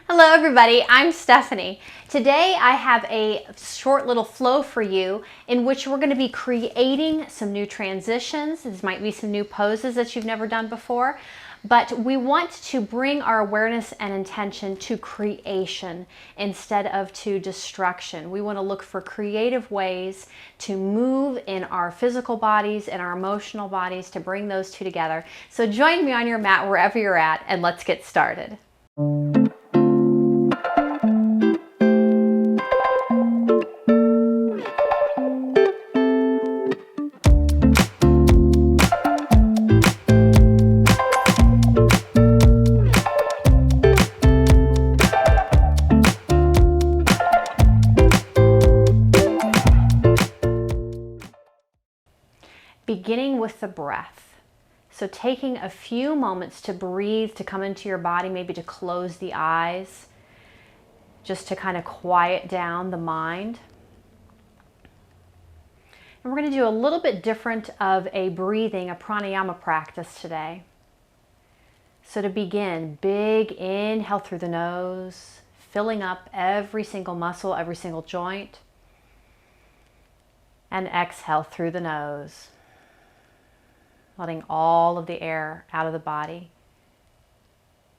Hello everybody, I'm Stephanie. Today I have a short little flow for you in which we're going to be creating some new transitions. These might be some new poses that you've never done before, but we want to bring our awareness and intention to creation instead of to destruction. We want to look for creative ways to move in our physical bodies and our emotional bodies to bring those two together. So join me on your mat wherever you're at and let's get started. Beginning with the breath. So taking a few moments to breathe, to come into your body, maybe to close the eyes, just to kind of quiet down the mind. And we're going to do a little bit different of a breathing, a pranayama practice today. So to begin, big inhale through the nose, filling up every single muscle, every single joint. And exhale through the nose, letting all of the air out of the body.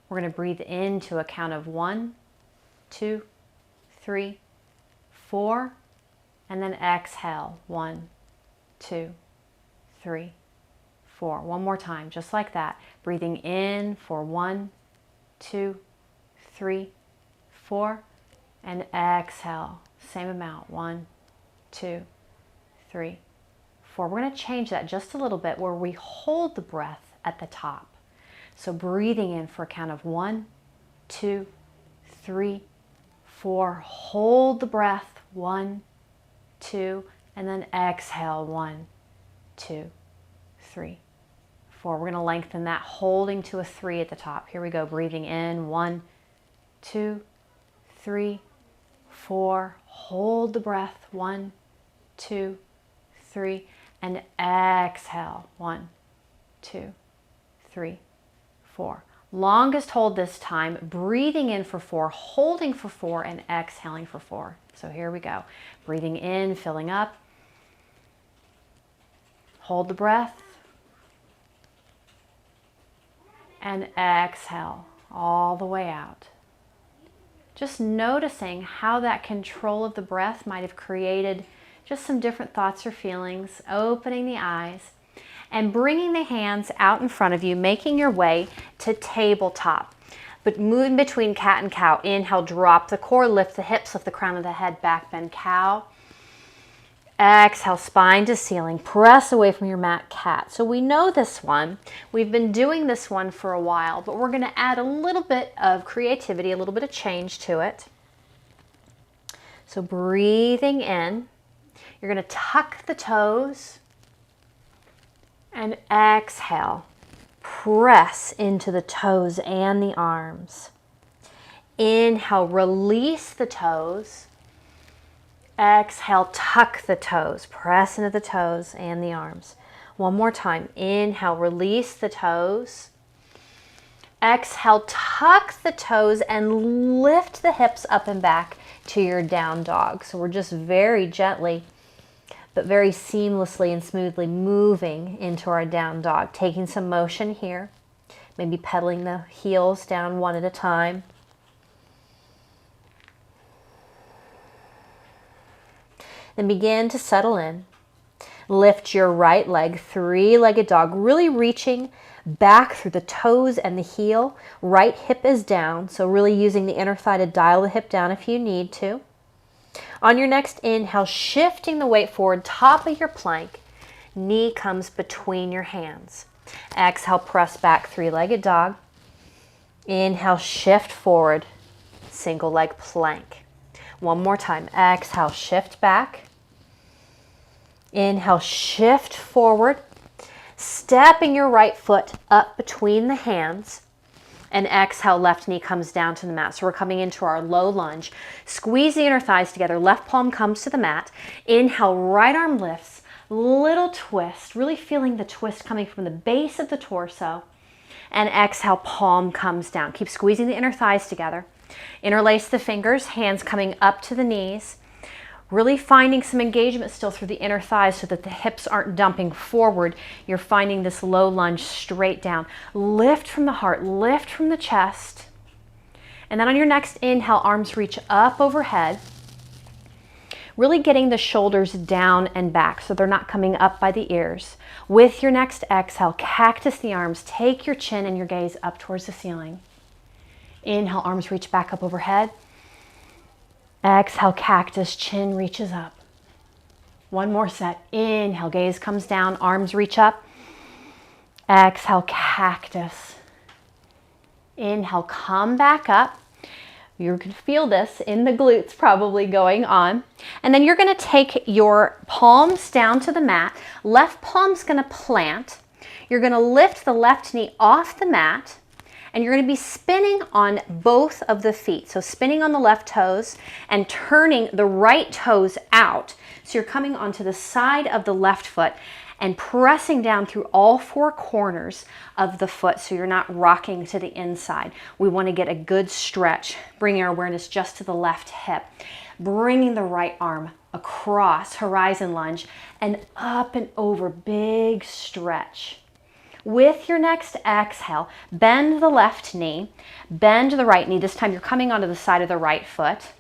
We're going to breathe into a count of 1, 2, 3, 4, and then exhale 1, 2, 3, 4. One more time, just like that. Breathing in for 1, 2, 3, 4, and exhale. Same amount. 1, 2, 3, 4. We're going to change that just a little bit where we hold the breath at the top. So breathing in for a count of 1, 2, 3, 4. Hold the breath. 1, 2, and then exhale. 1, 2, 3, 4. We're going to lengthen that, holding to a 3 at the top. Here we go. Breathing in. 1, 2, 3, 4. Hold the breath. 1, 2, 3, and exhale. 1, 2, 3, 4. Longest hold this time, breathing in for 4, holding for 4, and exhaling for 4. So here we go. Breathing in, filling up. Hold the breath. And exhale all the way out. Just noticing how that control of the breath might have created just some different thoughts or feelings, opening the eyes and bringing the hands out in front of you, making your way to tabletop. But moving between cat and cow. Inhale, drop the core, lift the hips, lift the crown of the head, back bend cow. Exhale, spine to ceiling, press away from your mat, cat. So we know this one. We've been doing this one for a while, but we're going to add a little bit of creativity, a little bit of change to it. So breathing in. You're going to tuck the toes and exhale. Press into the toes and the arms. Inhale, release the toes. Exhale, tuck the toes. Press into the toes and the arms. One more time. Inhale, release the toes. Exhale, tuck the toes and lift the hips up and back to your down dog. So we're just very gently but very seamlessly and smoothly moving into our down dog. Taking some motion here, maybe pedaling the heels down one at a time. Then begin to settle in. Lift your right leg, three-legged dog, really reaching back through the toes and the heel. Right hip is down, so really using the inner thigh to dial the hip down if you need to. On your next inhale, shifting the weight forward, top of your plank, knee comes between your hands. Exhale, press back, three-legged dog. Inhale, shift forward, single leg plank. One more time. Exhale, shift back. Inhale, shift forward, stepping your right foot up between the hands. And exhale, left knee comes down to the mat. So we're coming into our low lunge. Squeeze the inner thighs together. Left palm comes to the mat. Inhale, right arm lifts. Little twist. Really feeling the twist coming from the base of the torso. And exhale, palm comes down. Keep squeezing the inner thighs together. Interlace the fingers, hands coming up to the knees. Really finding some engagement still through the inner thighs so that the hips aren't dumping forward. You're finding this low lunge straight down. Lift from the heart, lift from the chest. And then on your next inhale, arms reach up overhead. Really getting the shoulders down and back so they're not coming up by the ears. With your next exhale, cactus the arms. Take your chin and your gaze up towards the ceiling. Inhale, arms reach back up overhead. Exhale, cactus, chin reaches up. One more set. Inhale, gaze comes down, arms reach up. Exhale, cactus. Inhale, come back up. You can feel this in the glutes probably going on. And then you're going to take your palms down to the mat. Left palm's going to plant. You're going to lift the left knee off the mat. And you're going to be spinning on both of the feet. So spinning on the left toes and turning the right toes out. So you're coming onto the side of the left foot and pressing down through all four corners of the foot so you're not rocking to the inside. We want to get a good stretch, bringing our awareness just to the left hip. Bringing the right arm across, horizon lunge, and up and over, big stretch. With your next exhale, bend the left knee, bend the right knee. This time you're coming onto the side of the right foot,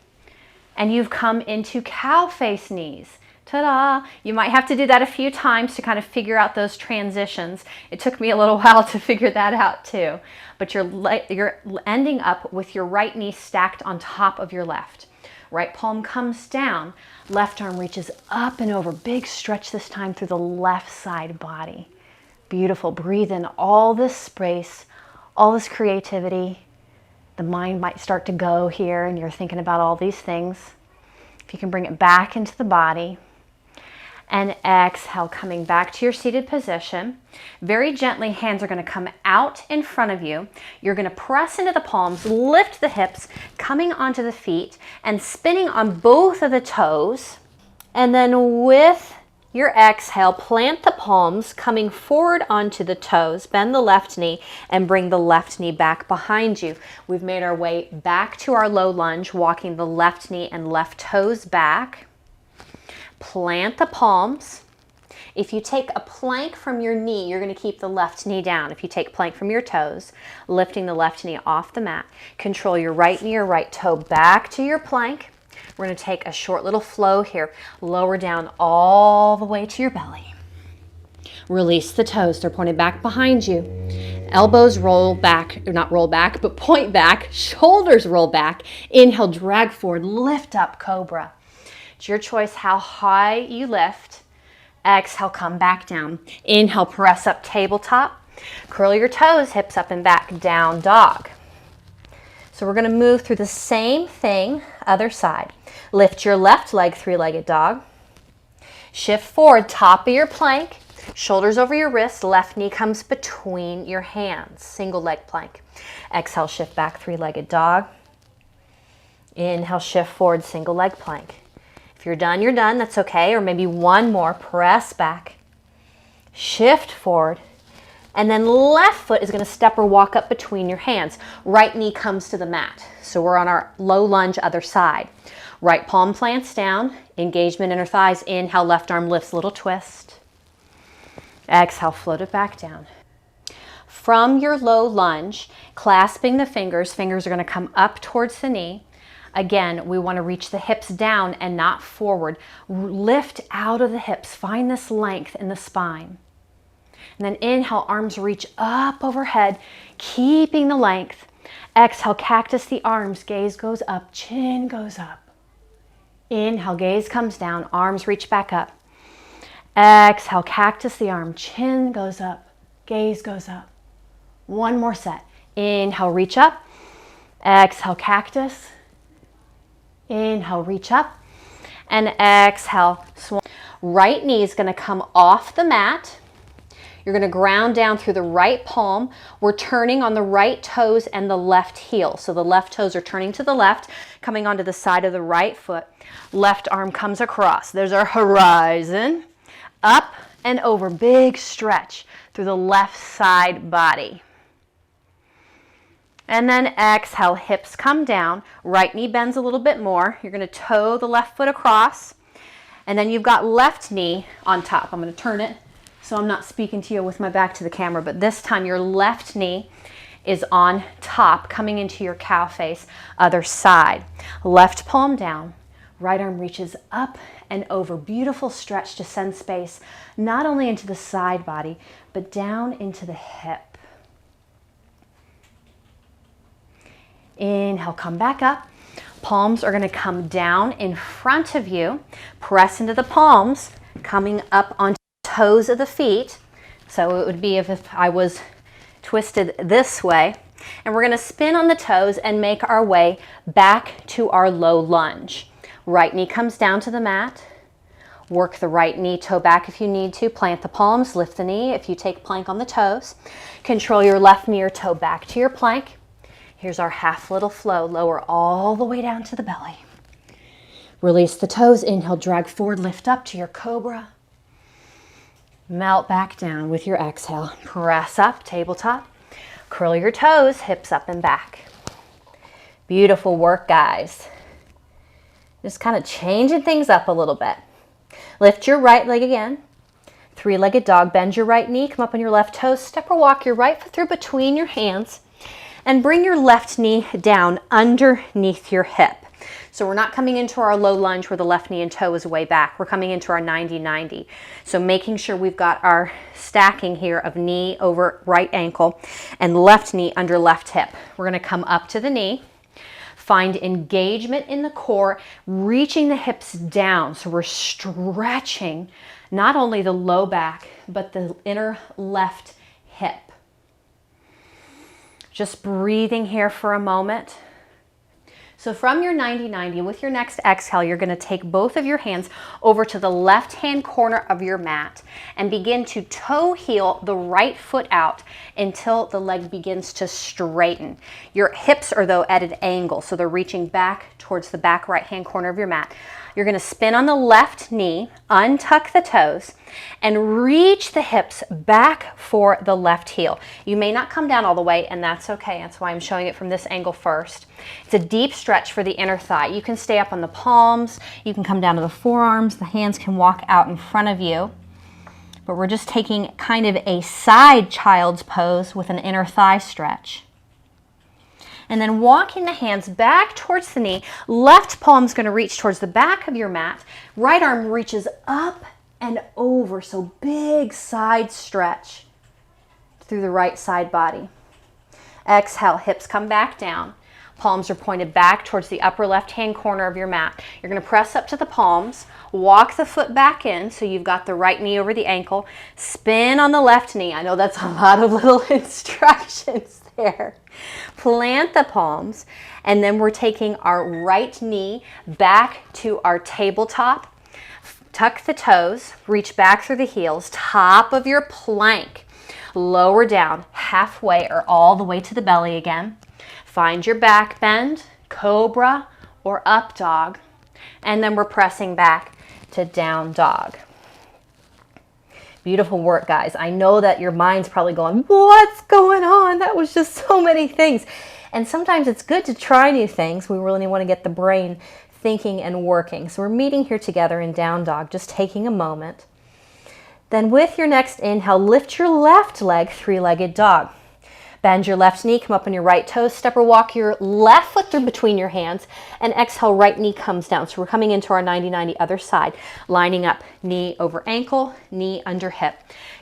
and you've come into cow face knees. Ta-da! You might have to do that a few times to kind of figure out those transitions. It took me a little while to figure that out too. But you're ending up with your right knee stacked on top of your left. Right palm comes down, left arm reaches up and over. Big stretch this time through the left side body. Beautiful. Breathe in all this space, all this creativity. The mind might start to go here and you're thinking about all these things. If you can bring it back into the body. And exhale, coming back to your seated position. Very gently, hands are going to come out in front of you. You're going to press into the palms, lift the hips, coming onto the feet and spinning on both of the toes. And then with your exhale, plant the palms, coming forward onto the toes, bend the left knee, and bring the left knee back behind you. We've made our way back to our low lunge, walking the left knee and left toes back. Plant the palms. If you take a plank from your knee, you're going to keep the left knee down. If you take plank from your toes, lifting the left knee off the mat, control your right knee or right toe back to your plank. We're going to take a short little flow here. Lower down all the way to your belly. Release the toes. They're pointed back behind you. Elbows roll back, or not roll back, but point back. Shoulders roll back. Inhale, drag forward, lift up, cobra. It's your choice how high you lift. Exhale, come back down. Inhale, press up, tabletop. Curl your toes, hips up and back, down dog. So we're going to move through the same thing, other side. Lift your left leg, three-legged dog. Shift forward, top of your plank, shoulders over your wrists, left knee comes between your hands, single leg plank. Exhale, shift back, three-legged dog. Inhale, shift forward, single leg plank. If you're done, you're done, that's okay. Or maybe one more, press back, shift forward. And then left foot is going to step or walk up between your hands. Right knee comes to the mat. So we're on our low lunge, other side. Right palm plants down. Engagement inner thighs. Inhale, left arm lifts, little twist. Exhale, float it back down. From your low lunge, clasping the fingers are going to come up towards the knee. Again, we want to reach the hips down and not forward. Lift out of the hips. Find this length in the spine. And then inhale, arms reach up overhead, keeping the length. Exhale, cactus the arms, gaze goes up, chin goes up. Inhale, gaze comes down, arms reach back up. Exhale, cactus the arm, chin goes up, gaze goes up. One more set. Inhale, reach up. Exhale, cactus. Inhale, reach up. And exhale, swan. Right knee is going to come off the mat. You're going to ground down through the right palm. We're turning on the right toes and the left heel. So the left toes are turning to the left, coming onto the side of the right foot. Left arm comes across. There's our horizon. Up and over. Big stretch through the left side body. And then exhale, hips come down. Right knee bends a little bit more. You're going to toe the left foot across. And then you've got left knee on top. I'm going to turn it so I'm not speaking to you with my back to the camera, but this time your left knee is on top, coming into your cow face, other side. Left palm down, right arm reaches up and over. Beautiful stretch to send space, not only into the side body, but down into the hip. Inhale, come back up. Palms are going to come down in front of you. Press into the palms, coming up onto the toes of the feet. So it would be if I was twisted this way. And we're going to spin on the toes and make our way back to our low lunge. Right knee comes down to the mat. Work the right knee toe back if you need to. Plant the palms, lift the knee if you take plank on the toes. Control your left knee or toe back to your plank. Here's our half little flow. Lower all the way down to the belly. Release the toes. Inhale, drag forward, lift up to your cobra. Melt back down with your exhale. Press up, tabletop. Curl your toes, hips up and back. Beautiful work, guys. Just kind of changing things up a little bit. Lift your right leg again. Three-legged dog. Bend your right knee. Come up on your left toes. Step or walk your right foot through between your hands. And bring your left knee down underneath your hip. So we're not coming into our low lunge where the left knee and toe is way back. We're coming into our 90-90. So making sure we've got our stacking here of knee over right ankle and left knee under left hip. We're going to come up to the knee. Find engagement in the core, reaching the hips down. So we're stretching not only the low back, but the inner left hip. Just breathing here for a moment. So from your 90-90, with your next exhale, you're going to take both of your hands over to the left-hand corner of your mat and begin to toe heel the right foot out until the leg begins to straighten. Your hips are, though, at an angle, so they're reaching back towards the back right-hand corner of your mat. You're going to spin on the left knee, untuck the toes, and reach the hips back for the left heel. You may not come down all the way, and that's okay. That's why I'm showing it from this angle first. It's a deep stretch for the inner thigh. You can stay up on the palms. You can come down to the forearms. The hands can walk out in front of you. But we're just taking kind of a side child's pose with an inner thigh stretch. And then walking the hands back towards the knee. Left palm's going to reach towards the back of your mat. Right arm reaches up and over. So big side stretch through the right side body. Exhale, hips come back down. Palms are pointed back towards the upper left-hand corner of your mat. You're going to press up to the palms. Walk the foot back in so you've got the right knee over the ankle. Spin on the left knee. I know that's a lot of little instructions there. Plant the palms, and then we're taking our right knee back to our tabletop. Tuck the toes, reach back through the heels, top of your plank. Lower down halfway or all the way to the belly again. Find your back bend, cobra or up dog, and then we're pressing back to down dog. Beautiful work, guys. I know that your mind's probably going, what's going on? That was just so many things. And sometimes it's good to try new things. We really want to get the brain thinking and working. So we're meeting here together in down dog, just taking a moment. Then with your next inhale, lift your left leg, three-legged dog. Bend your left knee, come up on your right toes, step or walk your left foot through between your hands, and exhale, right knee comes down. So we're coming into our 90-90 other side, lining up knee over ankle, knee under hip.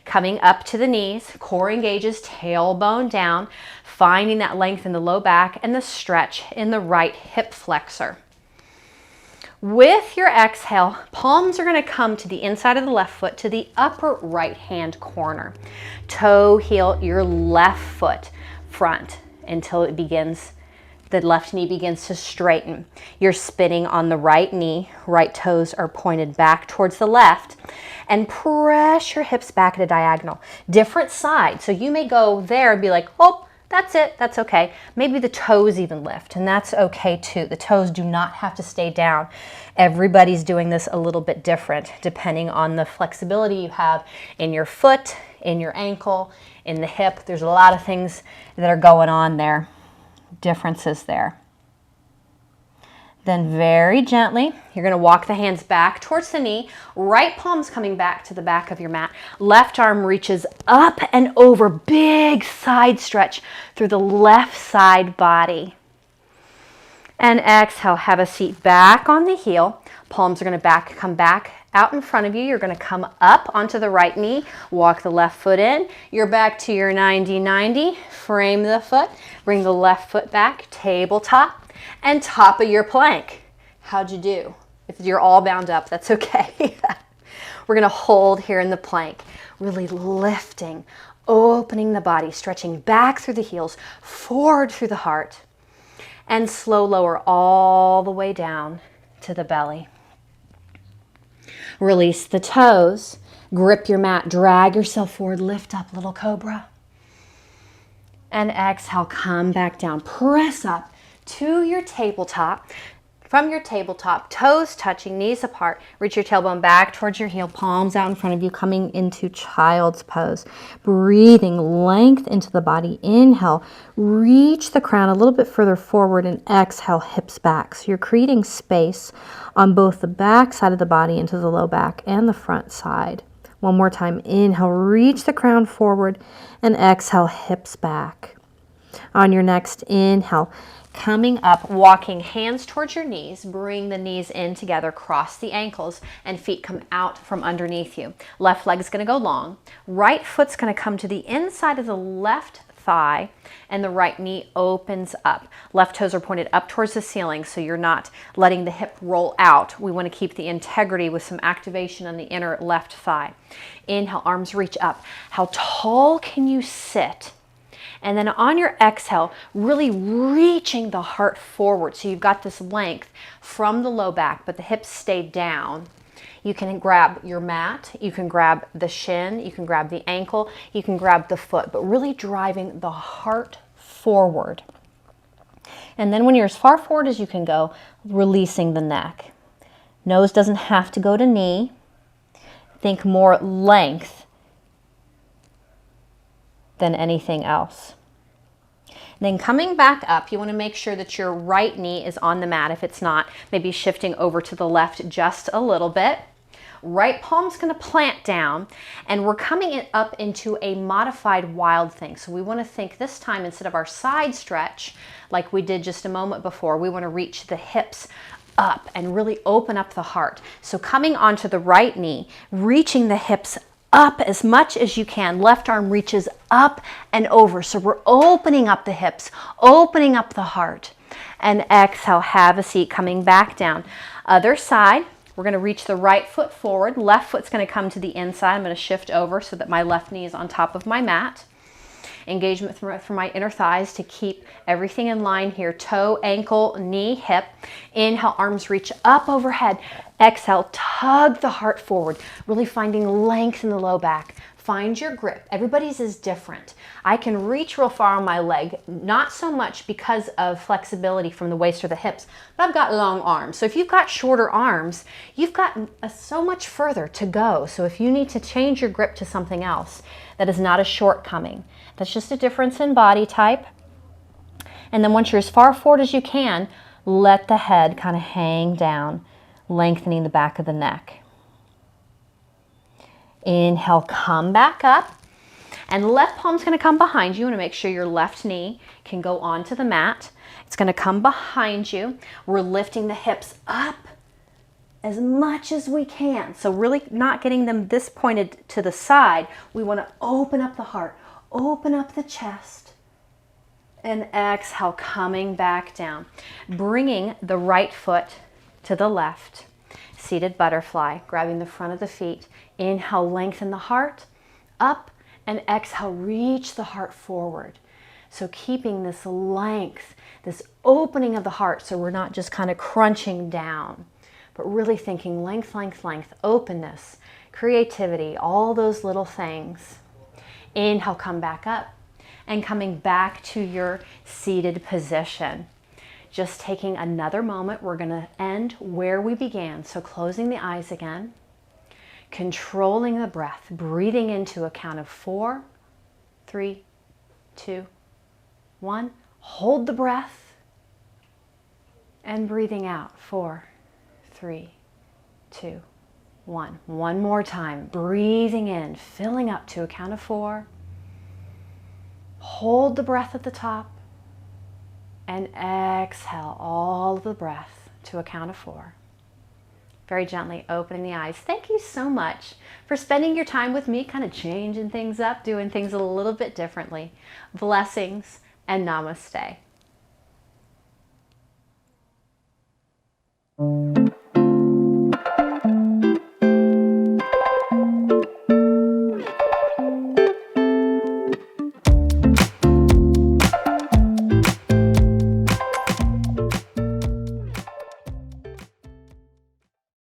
Coming up to the knees, core engages, tailbone down, finding that length in the low back and the stretch in the right hip flexor. With your exhale, palms are going to come to the inside of the left foot to the upper right hand corner. Toe heel your left foot front until it begins, the left knee begins to straighten. You're spinning on the right knee, right toes are pointed back towards the left, and press your hips back at a diagonal. Different side, so you may go there and be like, oh, that's it, that's okay. Maybe the toes even lift, and that's okay too. The toes do not have to stay down. Everybody's doing this a little bit different depending on the flexibility you have in your foot, in your ankle, in the hip. There's a lot of things that are going on there. differences there. Then very gently, you're going to walk the hands back towards the knee, right palm's coming back to the back of your mat, left arm reaches up and over, big side stretch through the left side body. And exhale, have a seat back on the heel, palms are going to come back out in front of you. You're going to come up onto the right knee, walk the left foot in, you're back to your 90-90, frame the foot, bring the left foot back, tabletop, and top of your plank. How'd you do? If you're all bound up, that's okay. We're going to hold here in the plank, really lifting, opening the body, stretching back through the heels, forward through the heart, and slow lower all the way down to the belly. Release the toes, grip your mat, drag yourself forward, lift up, little cobra. And exhale, come back down, press up to your tabletop. From your tabletop, toes touching, knees apart, reach your tailbone back towards your heel, palms out in front of you, coming into child's pose. Breathing length into the body. Inhale, reach the crown a little bit further forward, and exhale, hips back. So you're creating space on both the back side of the body into the low back and the front side. One more time, inhale, reach the crown forward, and exhale, hips back. On your next inhale, coming up, walking hands towards your knees, bring the knees in together, cross the ankles, and feet come out from underneath you. Left leg's going to go long. Right foot's going to come to the inside of the left thigh, and the right knee opens up. Left toes are pointed up towards the ceiling, so you're not letting the hip roll out. We want to keep the integrity with some activation on the inner left thigh. Inhale, arms reach up. How tall can you sit? And then on your exhale, really reaching the heart forward. So you've got this length from the low back, but the hips stay down. You can grab your mat, you can grab the shin, you can grab the ankle, you can grab the foot, but really driving the heart forward. And then when you're as far forward as you can go, releasing the neck. Nose doesn't have to go to knee. Think more length than anything else. Then coming back up, you want to make sure that your right knee is on the mat. If it's not, maybe shifting over to the left just a little bit. Right palm's going to plant down, and we're coming up into a modified wild thing. So we want to think this time, instead of our side stretch like we did just a moment before, we want to reach the hips up and really open up the heart. So coming onto the right knee, reaching the hips up as much as you can. Left arm reaches up and over. So we're opening up the hips, opening up the heart. And exhale, have a seat, coming back down. Other side, we're going to reach the right foot forward. Left foot's going to come to the inside. I'm going to shift over so that my left knee is on top of my mat. Engagement from my inner thighs to keep everything in line here. Toe, ankle, knee, hip. Inhale, arms reach up overhead. Exhale, tug the heart forward, really finding length in the low back. Find your grip. Everybody's is different. I can reach real far on my leg, not so much because of flexibility from the waist or the hips, but I've got long arms. So if you've got shorter arms, you've got so much further to go. So if you need to change your grip to something else, that is not a shortcoming. That's just a difference in body type. And then once you're as far forward as you can, let the head kind of hang down, lengthening the back of the neck. Inhale, come back up, and left palm's going to come behind you. You want to make sure your left knee can go onto the mat. It's going to come behind you. We're lifting the hips up as much as we can. So really not getting them this pointed to the side. We want to open up the heart, open up the chest, and exhale, coming back down. Bringing the right foot to the left. Seated butterfly, grabbing the front of the feet. Inhale, lengthen the heart up, and exhale, reach the heart forward. So keeping this length, this opening of the heart, so we're not just kind of crunching down, but really thinking length, length, length, openness, creativity, all those little things. Inhale, come back up, and coming back to your seated position. Just taking another moment, we're going to end where we began. So closing the eyes again, controlling the breath, breathing into a count of 4, 3, 2, 1. Hold the breath and breathing out. 4, 3, 2, 1. One more time. Breathing in, filling up to a count of 4. Hold the breath at the top and exhale all of the breath to a count of 4. Very gently opening the eyes. Thank you so much for spending your time with me, kind of changing things up, doing things a little bit differently. Blessings and namaste.